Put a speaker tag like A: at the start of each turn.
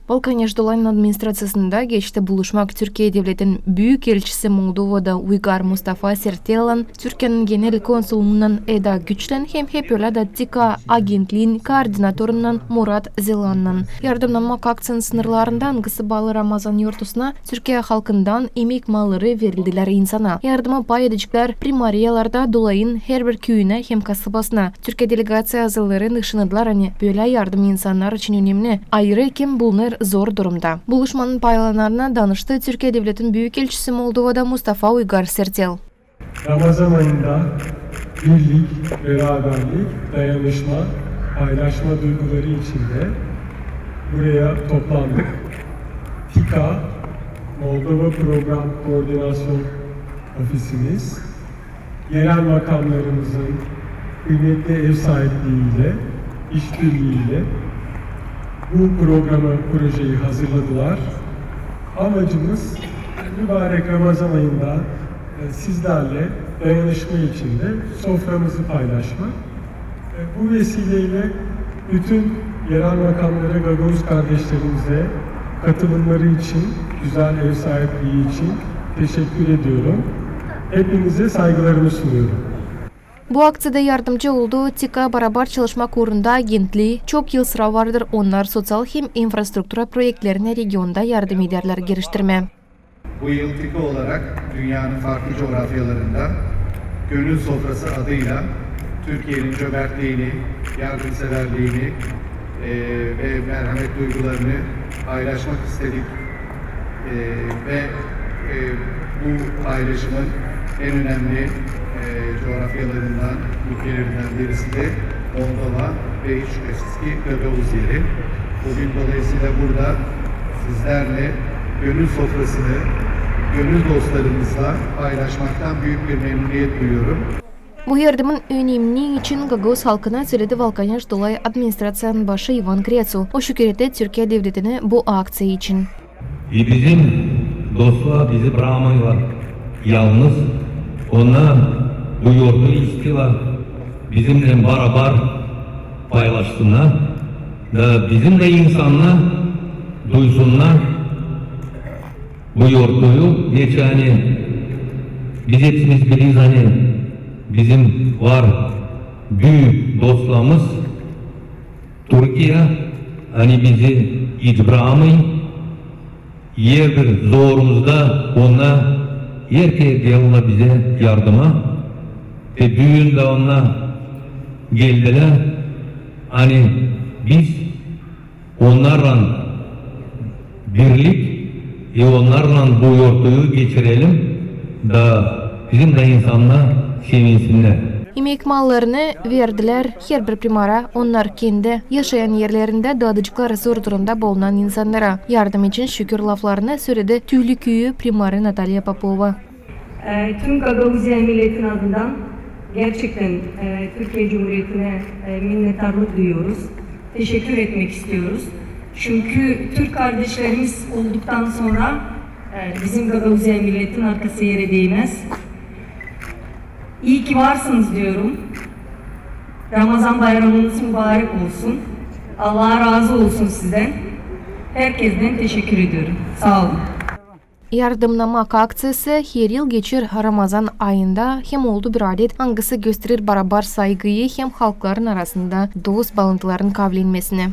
A: Балканеш Долайн администрациясында geçti buluşmak Türkiye Devleti'nin büyük elçisi Moldova'da Uygar Mustafa Sertelan, Türkiye'nin genel konsulundan Eda Güçlen hem hep öyle da TİKA agentliğin koordinatorundan Murat Zelan'dan. Yardımlanmak aksiyonun sınırlarından Gısıbalı Ramazan yurtusuna Türkiye halkından emek malları verildiler insana. Yardıma pay edecekler primariyalarda Dolayın her bir köyüne hem kasabasına. Türkiye delegasya azıları nışınadılar böyle yardım insanlar için önemli. Ayrı kim bulunur zor durumda. Buluşmanın paylananlarına danıştı Türkiye Devleti'nin Büyükelçisi Moldova'da Mustafa Uygar Sertel.
B: Ramazan ayında birlik, beraberlik, dayanışma, paylaşma duyguları içinde buraya toplandık. TİKA, Moldova Program Koordinasyon Ofisimiz, yerel makamlarımızın kıymetli ev sahipliğiyle, işbirliğiyle bu projeyi hazırladılar. Amacımız mübarek Ramazan ayında sizlerle dayanışma içinde soframızı paylaşmak. Bu vesileyle bütün yerel makamlara, Gagavuz kardeşlerimize katılımları için, güzel ev sahipliği için teşekkür ediyorum. Hepinize saygılarımı sunuyorum.
A: Bu aktsida yardımcı olduğu TİKA beraber çalışmak uğrunda agentliği çok yıl sıra vardır. Onlar sosyal hem infrastruktura projelerine regionda yardım ederler geliştirme.
C: Bu yıl TİKA olarak dünyanın farklı coğrafyalarında Gönül Sofrası adıyla Türkiye'nin cömertliğini, yardımseverliğini ve merhamet duygularını paylaşmak istedik. Ve bu paylaşımın en önemli coğrafyalarından, ülkelerinden birisi de Moldova ve hiç şüphesiz ki Gagavuz yeri. Bugün dolayısıyla burada sizlerle gönül sofrasını, gönül dostlarımızla paylaşmaktan büyük bir memnuniyet duyuyorum.
A: Bu yardımın önemli için Gagavuz halkına söyledi Balkanyas Dolay Administrasyon başı Ivan Kretsu. O şükretti Türkiye Devleti'ne bu aksiye için.
D: Bizim dostlar bizi bırakmıyorlar. Yalnız onlar bu yurdu istiyorlar. Bizimle beraber paylaşsınlar. Da bizim de insanlar duysunlar bu yurdu. Geçeni biz hepimiz biliyoruz bizim var büyük dostlarımız Türkiye bizi hiç bırakmayın. Yer bir zorumuzda onlar herkes geldiler bize yardıma ve düğünde onlar geldiler. Biz onlarla birlik onlarla bu yurdu geçirelim da bizim de insanlar sevinsinler.
A: Emek mallarını verdiler her bir primara, onlar kendi yaşayan yerlerinde dağıtıcıklar zor durumda bulunan insanlara. Yardım için şükür laflarını söyledi Tüylü Köyü primarı Natalya Popova.
E: Tüm Gagavuzya milletin adından gerçekten Türkiye Cumhuriyeti'ne minnettarlık duyuyoruz. Teşekkür etmek istiyoruz. Çünkü Türk kardeşlerimiz olduktan sonra bizim Gagavuzya milletin arkası yere değmez. İyi ki varsınız diyorum. Ramazan bayramınız mübarek olsun. Allah razı olsun sizden. Herkesten teşekkür ediyorum. Sağ olun.
A: Yardımlamak aktsiyası her yıl geçir Ramazan ayında hem oldu bir adet hangisi gösterir beraber saygıyı hem halkların arasında dost bağlantıların kavlenmesini.